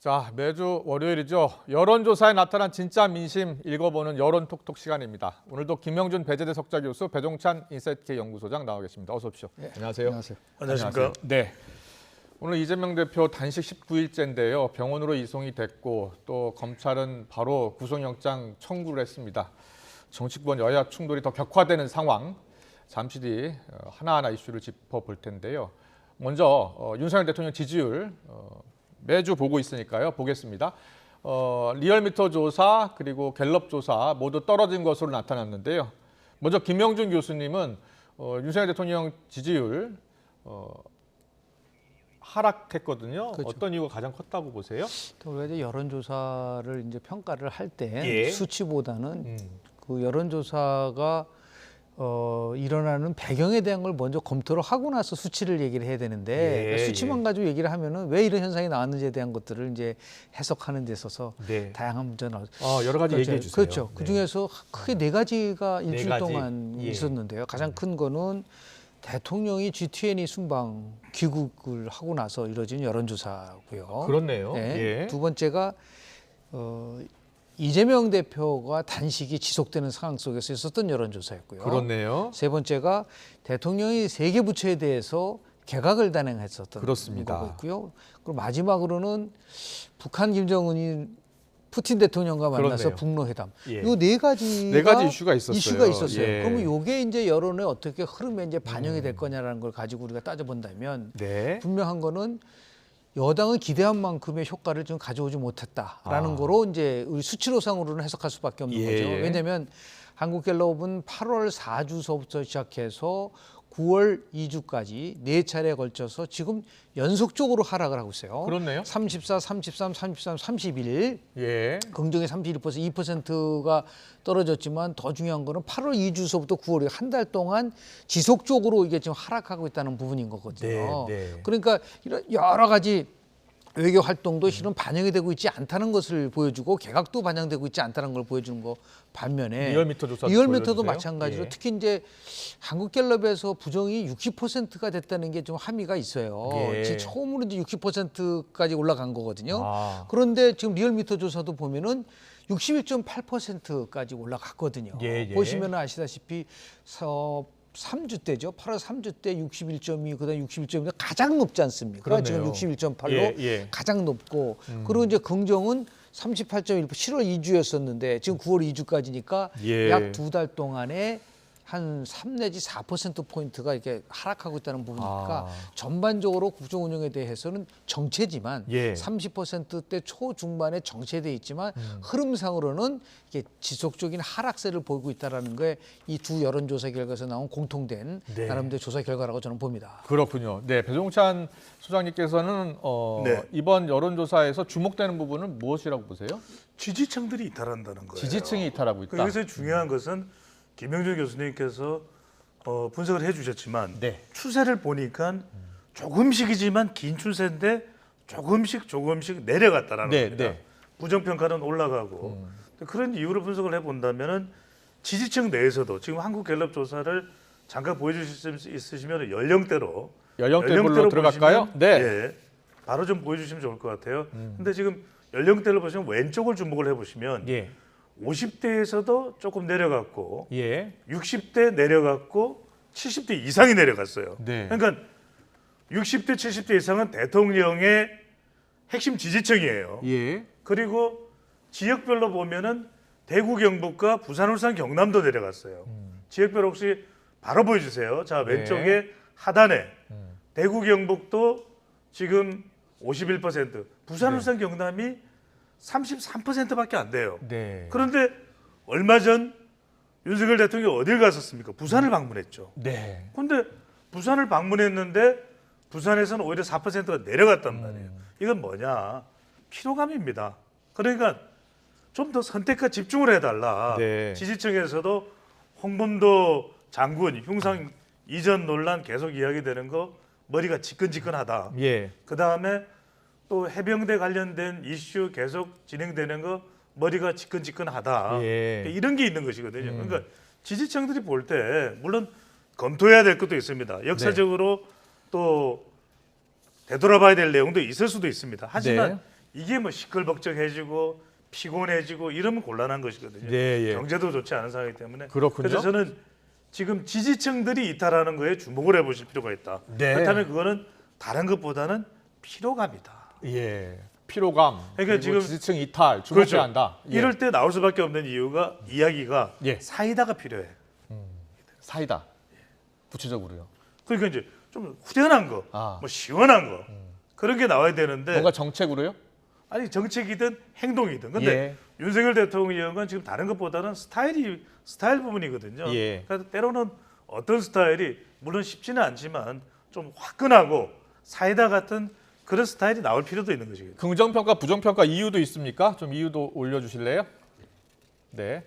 자, 매주 월요일이죠. 여론조사에 나타난 진짜 민심 읽어보는 여론톡톡 시간입니다. 오늘도 김영준 배재대 석좌교수, 배종찬 인사이트K 연구소장 나와 계십니다. 어서 오십시오. 네. 안녕하세요. 안녕하십니까. 네. 오늘 이재명 대표 단식 19일째인데요. 병원으로 이송이 됐고 또 검찰은 바로 구속영장 청구를 했습니다. 정치권 여야 충돌이 더 격화되는 상황. 잠시 뒤 하나하나 이슈를 짚어볼 텐데요. 먼저 윤석열 대통령 지지율 매주 보고 있으니까요. 보겠습니다. 리얼미터 조사 그리고 갤럽 조사 모두 떨어진 것으로 나타났는데요. 먼저 김영준 교수님은 윤석열 대통령 지지율 하락했거든요. 그렇죠. 어떤 이유가 가장 컸다고 보세요? 우리가 이제 여론조사를 이제 평가를 할 때 예. 수치보다는 그 여론조사가 일어나는 배경에 대한 걸 먼저 검토를 하고 나서 수치를 얘기를 해야 되는데 그러니까 수치만 가지고 얘기를 하면은 왜 이런 현상이 나왔는지에 대한 것들을 이제 해석하는 데 있어서 다양한 문제가 여러 가지 얘기해 주세요. 그렇죠. 그 중에서 크게 네 가지가 일주일 가지? 동안 예. 있었는데요. 가장 큰 거는 대통령이 G20 순방 귀국을 하고 나서 이루어진 여론조사고요. 그렇네요. 네. 예. 두 번째가 이재명 대표가 단식이 지속되는 상황 속에서 있었던 여론조사였고요. 그렇네요. 세 번째가 대통령이 세계 부처에 대해서 개각을 단행했었던 그렇습니다. 거고요. 그리고 마지막으로는 북한 김정은이 푸틴 대통령과 만나서 그렇네요. 북러회담. 예. 이 네 가지가 네 가지 이슈가 있었어요. 예. 그러면 이게 이제 여론에 어떻게 흐름에 이제 반영이 될 거냐라는 걸 가지고 우리가 따져본다면 네. 분명한 거는 여당은 기대한 만큼의 효과를 좀 가져오지 못했다라는 거로 이제 우리 수치로상으로는 해석할 수밖에 없는 거죠. 왜냐하면 한국갤럽은 8월 4주서부터 시작해서 9월 2주까지 네 차례에 걸쳐서 지금 연속적으로 하락을 하고 있어요. 그렇네요. 34, 33, 33, 31. 예. 긍정의 31%, 2%가 떨어졌지만 더 중요한 거는 8월 2주서부터 9월 한 달 동안 지속적으로 이게 지금 하락하고 있다는 부분인 거거든요. 네. 그러니까 이런 여러 가지 외교 활동도 실은 반영이 되고 있지 않다는 것을 보여주고 개각도 반영되고 있지 않다는 걸 보여주는 거 반면에 리얼미터 조사도 리얼미터도 보여주세요. 마찬가지로 예. 특히 이제 한국갤럽에서 부정이 60%가 됐다는 게 좀 함의가 있어요. 예. 지금 처음으로 이제 60%까지 올라간 거거든요. 아. 그런데 지금 리얼미터 조사도 보면은 61.8%까지 올라갔거든요. 예. 보시면 아시다시피 3주 때죠. 8월 3주 때 61.2, 그다음 61.2가 가장 높지 않습니까? 그렇네요. 지금 61.8로 예. 가장 높고 그리고 이제 긍정은 38.1%, 7월 2주였었는데 지금 9월 2주까지니까 예. 약 두 달 동안에 한 3 내지 4%포인트가 이렇게 하락하고 있다는 부분이니까 전반적으로 국정 운영에 대해서는 정체지만 예. 30%대 초중반에 정체돼 있지만 흐름상으로는 이게 지속적인 하락세를 보이고 있다는 게 이 두 여론조사 결과에서 나온 공통된 네. 나름대로 조사 결과라고 저는 봅니다. 그렇군요. 네, 배종찬 소장님께서는 네. 이번 여론조사에서 주목되는 부분은 무엇이라고 보세요? 지지층들이 이탈한다는 거예요. 지지층이 이탈하고 있다. 여기서 중요한 것은 김영준 교수님께서 분석을 해주셨지만 네. 추세를 보니까 조금씩이지만 긴 추세인데 조금씩 내려갔다라는 네, 겁니다. 네. 부정평가는 올라가고 그런 이유로 분석을 해본다면은 지지층 내에서도 지금 한국갤럽 조사를 잠깐 보여주실 수 있으시면 연령대로 연령대별로 들어갈까요? 보시면, 네. 예, 바로 좀 보여주시면 좋을 것 같아요. 근데 지금 연령대를 보시면 왼쪽을 주목을 해보시면 예. 50대에서도 조금 내려갔고 예. 60대 내려갔고 70대 이상이 내려갔어요. 네. 그러니까 60대, 70대 이상은 대통령의 핵심 지지층이에요. 예. 그리고 지역별로 보면은 대구, 경북과 부산, 울산, 경남도 내려갔어요. 지역별 혹시 바로 보여주세요. 자, 왼쪽에 하단에 대구, 경북도 지금 51%, 부산, 네. 울산, 경남이 33%밖에 안 돼요. 네. 그런데 얼마 전 윤석열 대통령이 어딜 갔었습니까? 부산을 방문했죠. 네. 그런데 부산을 방문했는데 부산에서는 오히려 4%가 내려갔단 말이에요. 이건 뭐냐? 피로감입니다. 그러니까 좀 더 선택과 집중을 해달라. 네. 지지층에서도 홍범도 장군 흉상 이전 논란 계속 이야기되는 거 머리가 지끈지끈하다. 예. 그 다음에 또 해병대 관련된 이슈 계속 진행되는 거 머리가 지끈지끈하다. 예. 이런 게 있는 것이거든요. 그러니까 지지층들이 볼 때 물론 검토해야 될 것도 있습니다. 역사적으로 또 되돌아봐야 될 내용도 있을 수도 있습니다. 하지만 이게 뭐 시끌벅적해지고 피곤해지고 이러면 곤란한 것이거든요. 네, 예. 경제도 좋지 않은 상황이기 때문에. 그렇군요. 그래서 저는 지금 지지층들이 이탈하는 거에 주목을 해보실 필요가 있다. 네. 그렇다면 그거는 다른 것보다는 피로감이다. 예. 피로감. 그러니까 그리고 지금 지지층 이탈 주목해야 그렇죠. 한다. 예. 이럴 때 나올 수밖에 없는 이유가 이야기가 예. 사이다가 필요해. 사이다. 구체적으로요. 그러니까 이제 좀 후련한 거, 아. 뭐 시원한 거 그런 게 나와야 되는데 뭔가 정책으로요? 아니 정책이든 행동이든 근데 윤석열 대통령은 지금 다른 것보다는 스타일 부분이거든요. 예. 그러니까 때로는 어떤 스타일이 물론 쉽지는 않지만 좀 화끈하고 사이다 같은 그런 스타일이 나올 필요도 있는 것이겠죠. 긍정평가, 부정평가 이유도 있습니까? 좀 이유도 올려주실래요? 네.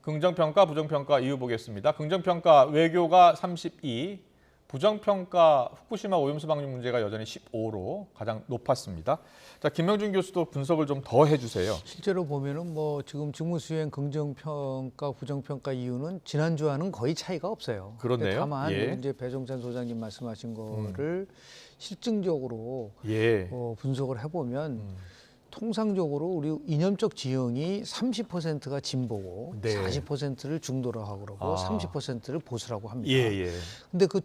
긍정평가, 부정평가 이유 보겠습니다. 긍정평가 외교가 32, 부정평가 후쿠시마 오염수 방류 문제가 여전히 15로 가장 높았습니다. 자, 김명준 교수도 분석을 좀 더 해주세요. 실제로 보면은 뭐 지금 직무수행 긍정평가, 부정평가 이유는 지난주와는 거의 차이가 없어요. 그렇네요. 근데 다만 예. 이제 배종찬 소장님 말씀하신 거를 실증적으로 예. 분석을 해보면 통상적으로 우리 이념적 지형이 30%가 진보고 네. 40%를 중도라고 하고 그러고 아. 30%를 보수라고 합니다. 예. 근데 그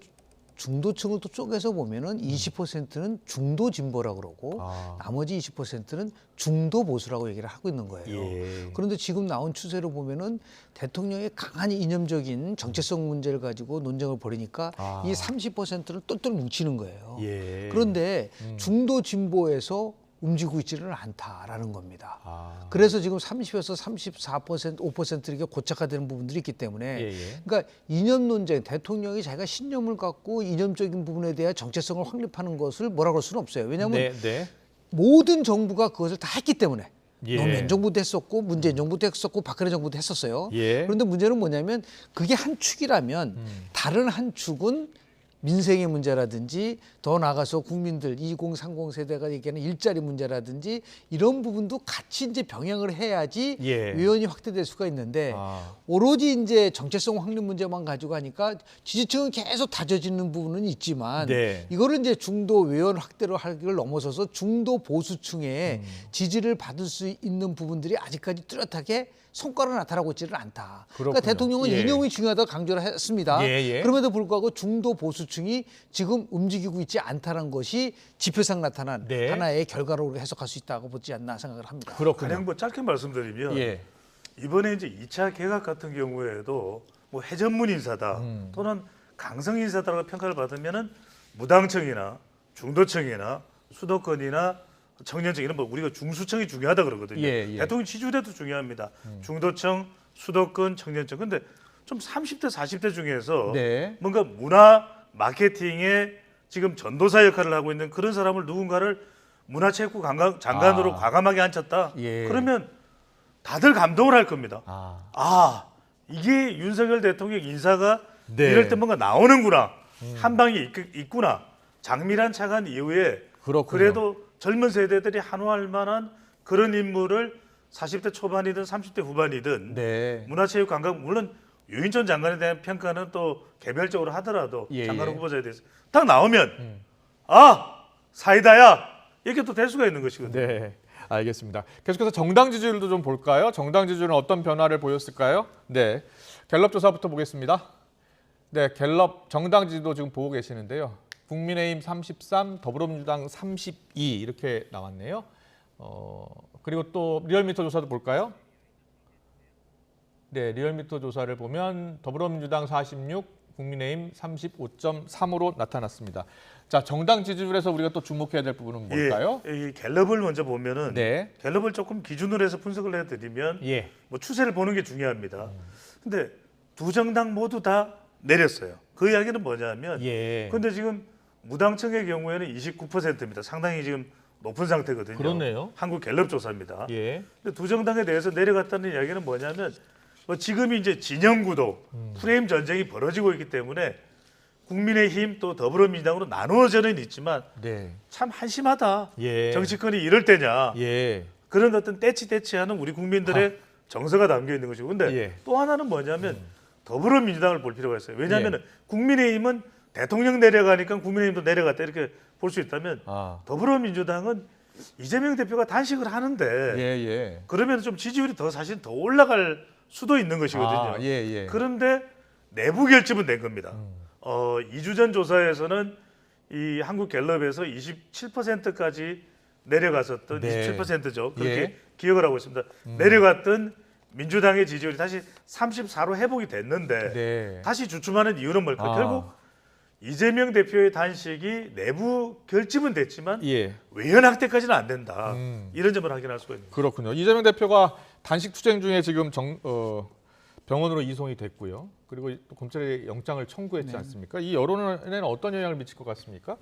중도층을 또 쪼개서 보면은 20%는 중도 진보라고 그러고 아. 나머지 20%는 중도 보수라고 얘기를 하고 있는 거예요. 예. 그런데 지금 나온 추세로 보면은 대통령의 강한 이념적인 정체성 문제를 가지고 논쟁을 벌이니까 아. 이 30%를 똘똘 뭉치는 거예요. 예. 그런데 중도 진보에서 움직이고 있지는 않다라는 겁니다. 아. 그래서 지금 30에서 34%, 5% 이렇게 고착화되는 부분들이 있기 때문에 예. 그러니까 이념 논쟁, 대통령이 자기가 신념을 갖고 이념적인 부분에 대한 정체성을 확립하는 것을 뭐라고 할 수는 없어요. 왜냐하면 네. 모든 정부가 그것을 다 했기 때문에 예. 노무현 정부도 했었고 문재인 정부도 했었고 박근혜 정부도 했었어요. 예. 그런데 문제는 뭐냐면 그게 한 축이라면 다른 한 축은 민생의 문제라든지 더 나아가서 국민들 2030 세대가 얘기하는 일자리 문제라든지 이런 부분도 같이 이제 병행을 해야지 예. 외연이 확대될 수가 있는데 아. 오로지 이제 정체성 확립 문제만 가지고 하니까 지지층은 계속 다져지는 부분은 있지만 네. 이거를 이제 중도 외연 확대로 하기를 넘어서서 중도 보수층의 지지를 받을 수 있는 부분들이 아직까지 뚜렷하게 성과로 나타나고 있지는 않다. 그러니까 그렇군요. 대통령은 예. 이념이 중요하다고 강조를 했습니다. 예. 그럼에도 불구하고 중도 보수층이 지금 움직이고 있지 않다는 것이 지표상 나타난 네. 하나의 결과로 우리가 해석할 수 있다고 보지 않나 생각을 합니다. 그렇군요. 가령 뭐 짧게 말씀드리면 예. 이번에 이제 2차 개각 같은 경우에도 뭐 해전문 인사다 또는 강성 인사다라고 평가를 받으면은 무당층이나 중도층이나 수도권이나 청년층 이런 뭐 우리가 중수층이 중요하다 그러거든요. 예. 대통령 지지율에도 중요합니다. 중도층, 수도권, 청년층. 근데 좀 30대, 40대 중에서 네. 뭔가 문화 마케팅에 지금 전도사 역할을 하고 있는 그런 사람을 누군가를 문화체육부 장관으로 아. 과감하게 앉혔다. 예. 그러면 다들 감동을 할 겁니다. 아. 이게 윤석열 대통령 인사가 네. 이럴 때 뭔가 나오는구나. 한 방이 있구나. 장미란 차관 이후에 그렇군요. 그래도 젊은 세대들이 한호할 만한 그런 인물을 40대 초반이든 30대 후반이든 네. 문화체육관광 물론 유인천 장관에 대한 평가는 또 개별적으로 하더라도 예. 장관 후보자에 대해서 딱 나오면 아 사이다야 이렇게 또 될 수가 있는 것이거든요. 네. 알겠습니다. 계속해서 정당 지지율도 좀 볼까요? 정당 지지율은 어떤 변화를 보였을까요? 네. 갤럽 조사부터 보겠습니다. 네, 갤럽 정당 지지도 지금 보고 계시는데요. 국민의힘 33, 더불어민주당 32 이렇게 나왔네요. 그리고 또 리얼미터 조사도 볼까요? 네, 리얼미터 조사를 보면 더불어민주당 46, 국민의힘 35.3으로 나타났습니다. 자, 정당 지지율에서 우리가 또 주목해야 될 부분은 뭘까요? 이 갤럽을 먼저 보면은 네. 갤럽을 조금 기준으로 해서 분석을 해드리면 예. 뭐 추세를 보는 게 중요합니다. 근데 두 정당 모두 다 내렸어요. 그 이야기는 뭐냐면 예. 근데 지금 무당층의 경우에는 29%입니다. 상당히 지금 높은 상태거든요. 그렇네요. 한국 갤럽 조사입니다. 예. 근데 두 정당에 대해서 내려갔다는 이야기는 뭐냐면 뭐 지금이 이제 진영 구도, 프레임 전쟁이 벌어지고 있기 때문에 국민의힘 또 더불어민주당으로 나누어져는 있지만 네. 참 한심하다. 예. 정치권이 이럴 때냐. 예. 그런 어떤 떼치떼치하는 우리 국민들의 정서가 담겨 있는 것이고 근데 예. 또 하나는 뭐냐면 더불어민주당을 볼 필요가 있어요. 왜냐하면 국민의힘은 대통령 내려가니까 국민의힘도 내려갔다 이렇게 볼 수 있다면 아. 더불어민주당은 이재명 대표가 단식을 하는데 예. 그러면 좀 지지율이 사실 더 올라갈 수도 있는 것이거든요. 아, 예. 그런데 내부 결집은 된 겁니다. 2주 전 조사에서는 이 한국갤럽에서 27%까지 내려갔었던 네. 27%죠. 그렇게 예. 기억을 하고 있습니다. 내려갔던 민주당의 지지율이 다시 34로 회복이 됐는데 네. 다시 주춤하는 이유는 뭘까? 아. 결국 이재명 대표의 단식이 내부 결집은 됐지만 예. 외연 확대까지는 안 된다. 음. 이런 점을 확인할 수가 있습니다. 그렇군요. 이재명 대표가 단식 투쟁 중에 지금 병원으로 이송이 됐고요. 그리고 또 검찰에 영장을 청구했지 않습니까? 이 여론에는 어떤 영향을 미칠 것 같습니까?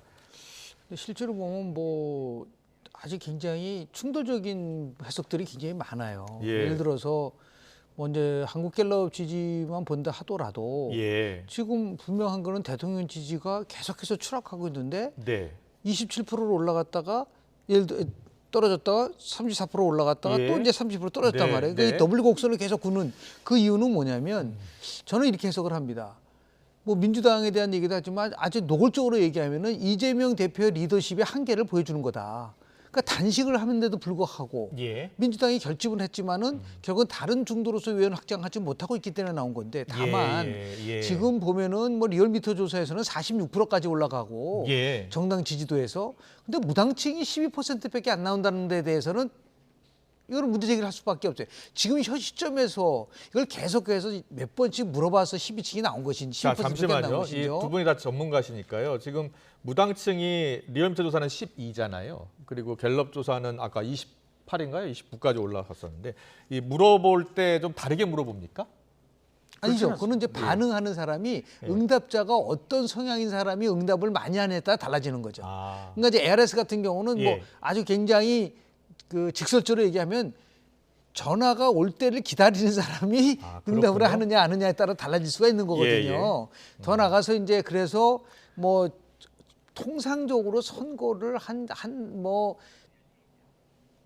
실제로 보면 뭐 아직 굉장히 충돌적인 해석들이 굉장히 많아요. 예. 예를 들어서 뭐 이제 한국갤럽 지지만 본다 하더라도 예. 지금 분명한 거는 대통령 지지가 계속해서 추락하고 있는데 네. 27%로 올라갔다가 예를 들어 떨어졌다가 34% 올라갔다가 예. 또 이제 30% 떨어졌단 네, 말이에요. 네. 그 더블 곡선을 계속 구는 그 이유는 뭐냐면 저는 이렇게 해석을 합니다. 뭐 민주당에 대한 얘기도 하지만 아주 노골적으로 얘기하면은 이재명 대표의 리더십의 한계를 보여주는 거다. 그러니까 단식을 하는데도 불구하고 예. 민주당이 결집은 했지만은 결국은 다른 중도로서 외연 확장하지 못하고 있기 때문에 나온 건데 다만 예. 지금 보면은 뭐 리얼미터 조사에서는 46%까지 올라가고 예. 정당 지지도에서 근데 무당층이 12%밖에 안 나온다는 데 대해서는 이거는 문제 제기를 할 수밖에 없어요. 지금 현 시점에서 이걸 계속해서 몇 번씩 물어봐서 12층이 나온 것인지 자, 12%가 나온 잠시만요. 이 것인지요. 두 분이 다 전문가시니까요. 지금 무당층이 리얼미터 조사는 12잖아요. 그리고 갤럽 조사는 아까 28인가요? 29까지 올라갔었는데 이 물어볼 때 좀 다르게 물어봅니까? 아니죠. 그렇진 그거는 이제 반응하는 사람이 응답자가 어떤 성향인 사람이 응답을 많이 하느냐에 따라 달라지는 거죠. 아. 그러니까 이제 ARS 같은 경우는 뭐 예. 아주 굉장히 그 직설적으로 얘기하면 전화가 올 때를 기다리는 사람이 응답을 그렇군요. 하느냐 안 하느냐에 따라 달라질 수가 있는 거거든요. 더 나가서 이제 그래서 뭐 통상적으로 선거를 한 뭐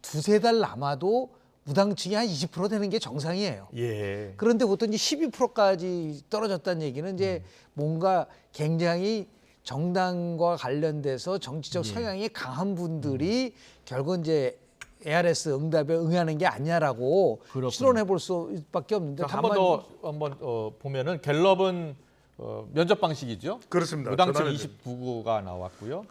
두세 달 남아도 무당층이 한 20% 되는 게 정상이에요. 예. 그런데 보통 이제 12%까지 떨어졌다는 얘기는 이제 뭔가 굉장히 정당과 관련돼서 정치적 성향이 강한 분들이 결국 이제 ARS 응답에 응하는 게 아니냐라고 그렇군요. 추론해 볼 수밖에 없는데 한 번 더 한번 보면은 갤럽은 면접 방식이죠. 그렇습니다. 무당층 전화는 29가 나왔고요.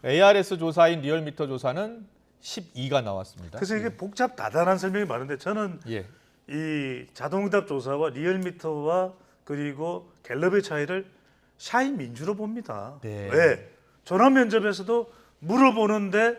ARS 조사인 리얼미터 조사는 12가 나왔습니다. 그래서 이게 복잡 다단한 설명이 많은데 저는 예. 이 자동응답 조사와 리얼미터와 그리고 갤럽의 차이를 샤인 민주로 봅니다. 네. 왜? 전화 면접에서도 물어보는데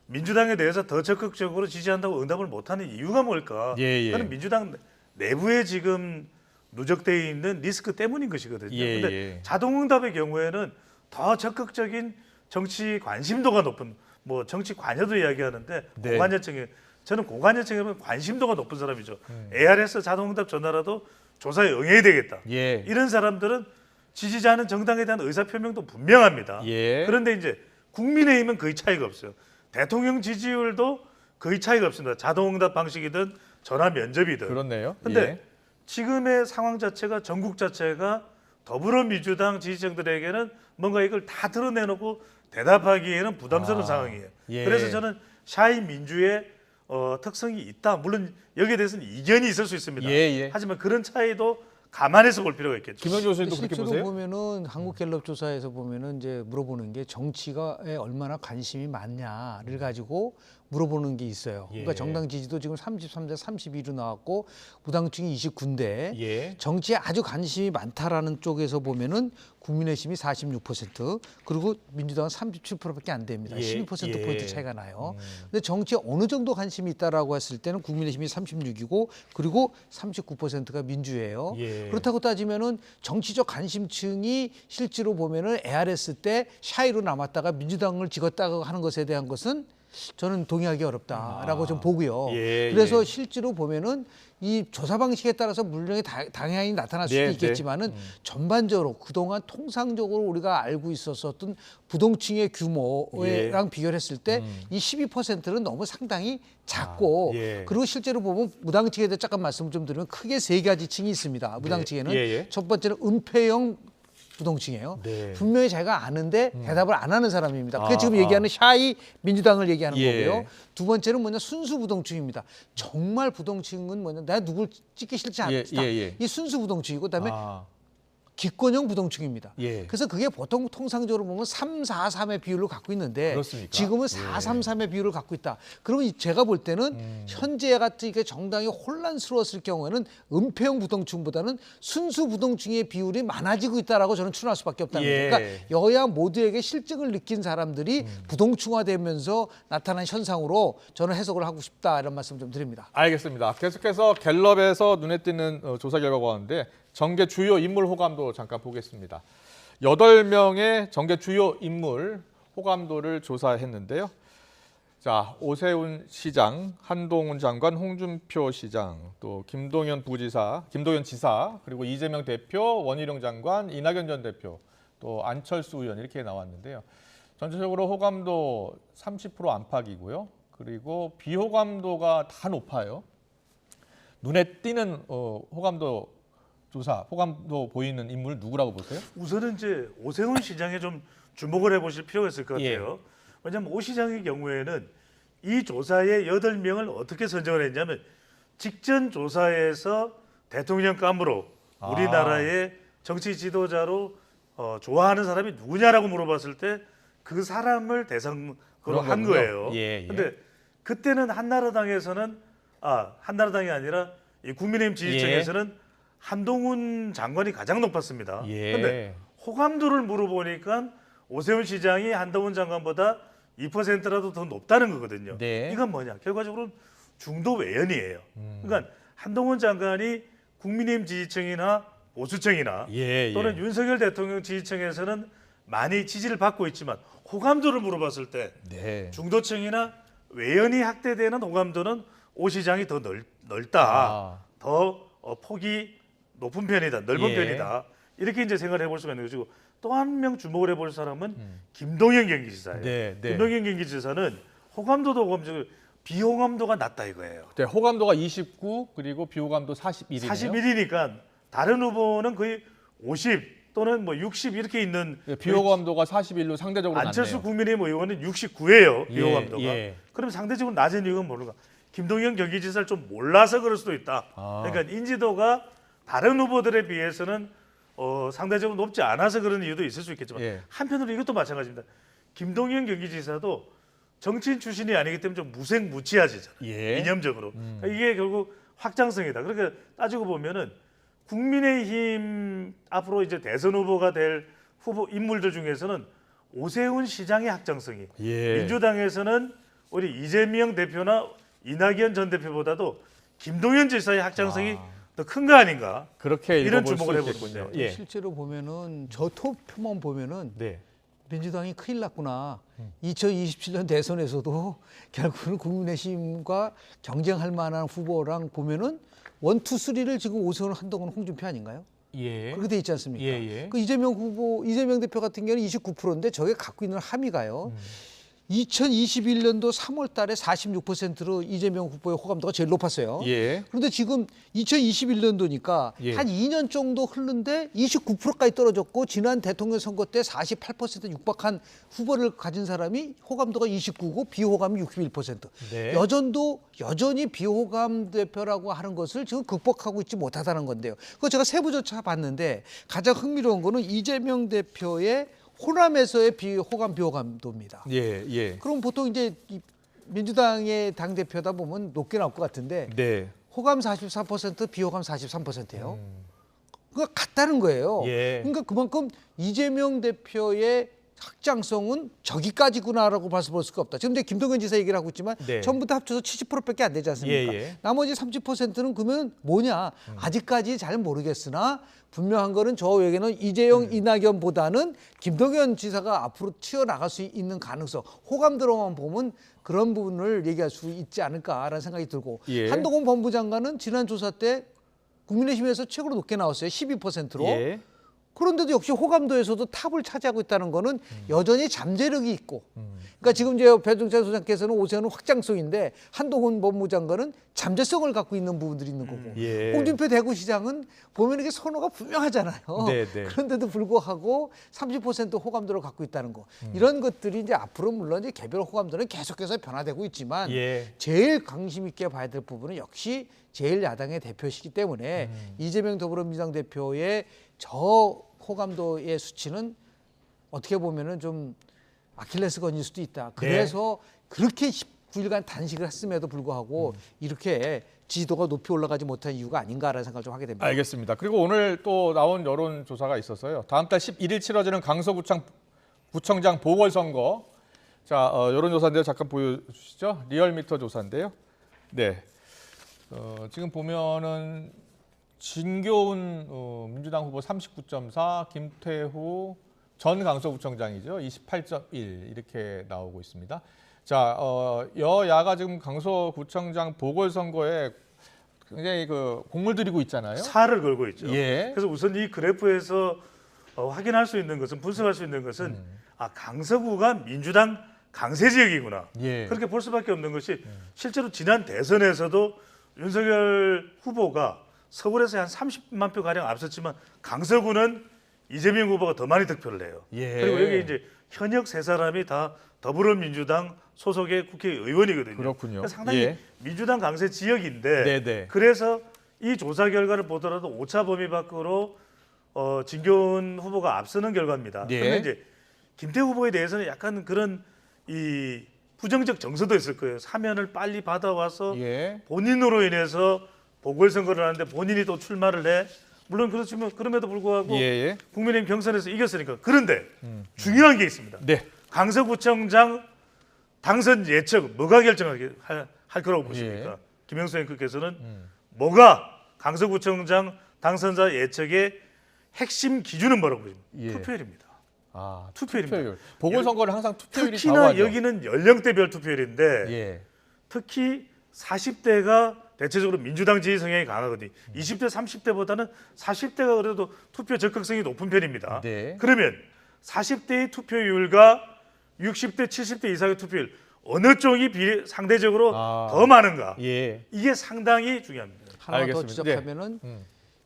민주당에 대해서 더 적극적으로 지지한다고 응답을 못하는 이유가 뭘까? 예. 그는 민주당 내부에 지금 누적되어 있는 리스크 때문인 것이거든요. 예, 근데 예. 자동응답의 경우에는 더 적극적인 정치 관심도가 높은 뭐 정치 관여도 이야기하는데 네. 고관여층에 저는 고관여층이면 관심도가 높은 사람이죠. ARS 자동응답 전화라도 조사에 응해야 되겠다. 예. 이런 사람들은 지지자 하는 정당에 대한 의사표명도 분명합니다. 예. 그런데 이제 국민의힘은 거의 차이가 없어요. 대통령 지지율도 거의 차이가 없습니다. 자동응답 방식이든 전화 면접이든. 그렇네요. 근데 예. 지금의 상황 자체가 전국 자체가 더불어민주당 지지층들에게는 뭔가 이걸 다 드러내놓고 대답하기에는 부담스러운 상황이에요. 예. 그래서 저는 샤인 민주의 특성이 있다. 물론 여기에 대해서는 이견이 있을 수 있습니다. 예. 하지만 그런 차이도 감안해서 볼 필요가 있겠죠. 김영주 교수님도 그렇게 실제로 보세요? 보면은 한국갤럽 조사에서 보면은 이제 물어보는 게 정치가에 얼마나 관심이 많냐를 가지고 물어보는 게 있어요. 그러니까 예. 정당 지지도 지금 33대 32로 나왔고 무당층이 29인데 예. 정치에 아주 관심이 많다라는 쪽에서 보면은 국민의힘이 46% 그리고 민주당은 37%밖에 안 됩니다. 예. 12% 포인트 예. 차이가 나요. 근데 정치에 어느 정도 관심이 있다라고 했을 때는 국민의힘이 36이고 그리고 39%가 민주예요. 예. 그렇다고 따지면은 정치적 관심층이 실제로 보면은 ARS 때 샤이로 남았다가 민주당을 찍었다고 하는 것에 대한 것은 저는 동의하기 어렵다라고 좀 보고요. 예, 그래서 예. 실제로 보면은 이 조사 방식에 따라서 물량이 당연히 나타날 수도 네, 있겠지만은 전반적으로 그동안 통상적으로 우리가 알고 있었던 부동층의 규모랑 비교했을 때 이 12%는 너무 상당히 작고 예. 그리고 실제로 보면 무당층에 대해 잠깐 말씀 좀 드리면 크게 세 가지 층이 있습니다. 무당층에는 예. 첫 번째는 은폐형 부동층이에요. 네. 분명히 자기가 아는데 대답을 안 하는 사람입니다. 그게 지금 얘기하는 샤이 민주당을 얘기하는 예. 거고요. 두 번째는 뭐냐 순수 부동층입니다. 정말 부동층은 뭐냐 내가 누굴 찍기 싫지 않다. 이 순수 부동층이고 그다음에 기권형 부동층입니다. 예. 그래서 그게 보통 통상적으로 보면 3, 4, 3의 비율을 갖고 있는데 그렇습니까? 지금은 4, 3, 3의 비율을 갖고 있다. 그러면 제가 볼 때는 현재 같은 이게 정당이 혼란스러웠을 경우에는 은폐형 부동층보다는 순수 부동층의 비율이 많아지고 있다라고 저는 추론할 수밖에 없다는 예. 거죠. 그러니까 여야 모두에게 실증을 느낀 사람들이 부동층화되면서 나타난 현상으로 저는 해석을 하고 싶다 이런 말씀 좀 드립니다. 알겠습니다. 계속해서 갤럽에서 눈에 띄는 조사 결과가 왔는데 정계 주요 인물 호감도 잠깐 보겠습니다. 8명의 정계 주요 인물 호감도를 조사했는데요. 자, 오세훈 시장, 한동훈 장관, 홍준표 시장, 또 김동연 지사, 그리고 이재명 대표, 원희룡 장관, 이낙연 전 대표, 또 안철수 의원 이렇게 나왔는데요. 전체적으로 호감도 30% 안팎이고요. 그리고 비호감도가 다 높아요. 눈에 띄는 호감도 보이는 인물 누구라고 보세요? 우선은 이제 오세훈 시장에 좀 주목을 해보실 필요가 있을 것 예. 같아요. 왜냐하면 오 시장의 경우에는 이 조사에 8명을 어떻게 선정을 했냐면 직전 조사에서 대통령감으로 우리나라의 정치 지도자로 좋아하는 사람이 누구냐라고 물어봤을 때 그 사람을 대상으로 한 거군요. 거예요. 예. 근데 그때는 한나라당에서는 한나라당이 아니라 이 국민의힘 지지층에서는 한동훈 장관이 가장 높았습니다. 그런데 호감도를 물어보니까 오세훈 시장이 한동훈 장관보다 2%라도 더 높다는 거거든요. 네. 이건 뭐냐? 결과적으로 중도 외연이에요. 그러니까 한동훈 장관이 국민의힘 지지층이나 보수층이나 또는 윤석열 대통령 지지층에서는 많이 지지를 받고 있지만 호감도를 물어봤을 때 중도층이나 외연이 확대되는 호감도는 오 시장이 더 넓다. 더 폭이 높은 편이다, 넓은 편이다. 이렇게 이제 생각을 해볼 수가 있는 거죠. 또 한 명 주목을 해볼 사람은 김동연 경기지사예요. 김동연 경기지사는 호감도도 호감도 비호감도가 낮다 이거예요. 네, 호감도가 29 그리고 비호감도 41이네요. 41이니까 다른 후보는 거의 50 또는 뭐 60 이렇게 있는 비호감도가 41로 상대적으로 안철수 낮네요. 국민의힘 의원은 69예요. 비호감도가. 예. 그럼 상대적으로 낮은 이유가 모르가. 김동연 경기지사를 좀 몰라서 그럴 수도 있다. 그러니까 인지도가 다른 후보들에 비해서는 상대적으로 높지 않아서 그런 이유도 있을 수 있겠지만 한편으로 이것도 마찬가지입니다. 김동연 경기지사도 정치인 출신이 아니기 때문에 좀 무색무취하시잖아요. 이념적으로. 그러니까 이게 결국 확장성이다. 그러니까 따지고 보면은 국민의힘 앞으로 이제 대선 후보가 될 후보 인물들 중에서는 오세훈 시장의 확장성이 민주당에서는 우리 이재명 대표나 이낙연 전 대표보다도 김동연 지사의 확장성이 더 큰 거 아닌가? 그렇게 이런 읽어볼 주목을 수 해보는군요. 있겠군요. 실제로 보면은 저 투표만 보면은 민주당이 큰일 났구나. 2027년 대선에서도 결국은 국민의힘과 경쟁할 만한 후보랑 보면은 1, 2, 3를 지금 오세훈, 한동훈, 홍준표 아닌가요? 그렇게 돼 있지 않습니까? 그 이재명 대표 같은 경우는 29%인데 저게 갖고 있는 함의가요. 2021년도 3월 달에 46%로 이재명 후보의 호감도가 제일 높았어요. 그런데 지금 2021년도니까 한 2년 정도 흐른데 29%까지 떨어졌고 지난 대통령 선거 때 48% 육박한 후보를 가진 사람이 호감도가 29고 비호감이 61%. 여전히 비호감 대표라고 하는 것을 지금 극복하고 있지 못하다는 건데요. 그거 제가 세부조차 봤는데 가장 흥미로운 거는 이재명 대표의 호남에서의 비호감도입니다. 그럼 보통 이제 민주당의 당 대표다 보면 높게 나올 것 같은데 호감 44%, 비호감 43%예요. 그러니까 같다는 거예요. 그러니까 그만큼 이재명 대표의 확장성은 저기까지구나라고 봐서 볼 수가 없다. 지금 이제 김동연 지사 얘기를 하고 있지만 전부 다 합쳐서 70%밖에 안 되지 않습니까? 나머지 30%는 그러면 뭐냐? 아직까지 잘 모르겠으나 분명한 거는 저에게는 이재용, 이낙연보다는 김동연 지사가 앞으로 튀어나갈 수 있는 가능성, 호감도로만 보면 그런 부분을 얘기할 수 있지 않을까라는 생각이 들고 한동훈 법무장관은 지난 조사 때 국민의힘에서 최고로 높게 나왔어요. 12%로. 그런데도 역시 호감도에서도 탑을 차지하고 있다는 거는 여전히 잠재력이 있고. 그러니까 지금 이제 배종찬 소장께서는 오세훈은 확장성인데 한동훈 법무장관은 잠재성을 갖고 있는 부분들이 있는 거고. 예. 홍준표 대구시장은 보면 이게 선호가 분명하잖아요. 네, 네. 그런데도 불구하고 30% 호감도를 갖고 있다는 거. 이런 것들이 이제 앞으로 물론 이제 개별 호감도는 계속해서 변화되고 있지만 예. 제일 관심 있게 봐야 될 부분은 역시 제1야당의 대표시기 때문에 이재명 더불어민주당 대표의 저 호감도의 수치는 어떻게 보면은 좀 아킬레스건일 수도 있다. 그래서 그렇게 19일간 단식을 했음에도 불구하고 이렇게 지지도가 높이 올라가지 못한 이유가 아닌가라는 생각을 좀 하게 됩니다. 알겠습니다. 그리고 오늘 또 나온 여론조사가 있었어요. 다음 달 11일 치러지는 강서구청장 보궐선거. 자, 여론조사인데요. 잠깐 보여주시죠. 리얼미터 조사인데요. 네. 지금 보면은 진교훈 민주당 후보 39.4, 김태후 전 강서구청장이죠. 28.1 이렇게 나오고 있습니다. 자, 여야가 지금 강서구청장 보궐선거에 굉장히 그 공을 들이고 있잖아요. 살을 걸고 있죠. 예. 그래서 우선 이 그래프에서 확인할 수 있는 것은 분석할 수 있는 것은 강서구가 민주당 강세 지역이구나. 예. 그렇게 볼 수밖에 없는 것이 실제로 지난 대선에서도 윤석열 후보가 서울에서 한 30만 표 가량 앞섰지만 강서구는 이재명 후보가 더 많이 득표를 해요. 예. 그리고 여기 이제 현역 세 사람이 다 더불어민주당 소속의 국회의원이거든요. 그렇군요. 그러니까 상당히 예. 민주당 강세 지역인데 네네. 그래서 이 조사 결과를 보더라도 오차 범위 밖으로 진교훈 후보가 앞서는 결과입니다. 예. 그런데 이제 김태우 후보에 대해서는 약간 그런 이 부정적 정서도 있을 거예요. 사면을 빨리 받아와서 예. 본인으로 인해서 보궐선거를 하는데 본인이 또 출마를 해. 물론 그렇지만 그럼에도 불구하고 예. 국민의힘 경선에서 이겼으니까. 그런데 중요한 게 있습니다. 네. 강서구청장 당선 예측 뭐가 결정할 거라고 보십니까? 예. 김영수 앵커께서는 뭐가 강서구청장 당선자 예측의 핵심 기준은 뭐라고 보십니까? 예. 투표율입니다. 아, 투표율입니다. 투표율. 보궐선거는 항상 투표율이 특히나 좌우하죠. 여기는 연령대별 투표율인데 예. 특히 40대가 대체적으로 민주당 지지 성향이 강하거든요. 20대, 30대보다는 40대가 그래도 투표 적극성이 높은 편입니다. 네. 그러면 40대의 투표율과 60대, 70대 이상의 투표율 어느 쪽이 상대적으로 더 많은가? 예. 이게 상당히 중요합니다. 하나 더 알겠습니다. 지적하면은 네.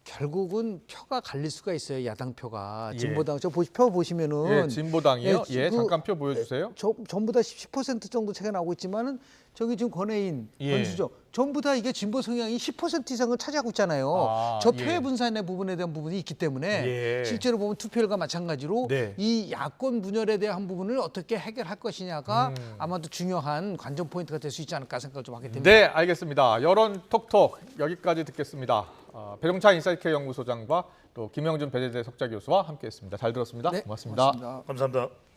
결국은 표가 갈릴 수가 있어요. 야당 표가. 예. 진보당 표 보시면은 예, 진보당이요. 예, 예, 그- 잠깐 표 보여주세요. 전부 다 10% 정도 차이가 나오고 있지만은 저기 지금 권혜인, 예. 권수정 전부 다 이게 진보 성향이 10% 이상을 차지하고 있잖아요. 아, 저 예. 표의 분산의 부분에 대한 부분이 있기 때문에 예. 실제로 보면 투표율과 마찬가지로 네. 이 야권 분열에 대한 부분을 어떻게 해결할 것이냐가 아마도 중요한 관전 포인트가 될 수 있지 않을까 생각을 좀 하게 됩니다. 네, 알겠습니다. 여론 톡톡 여기까지 듣겠습니다. 배종찬 인사이트K 연구소장과 또 김영준 배재대 석좌교수와 함께했습니다. 잘 들었습니다. 네, 고맙습니다. 고맙습니다. 감사합니다.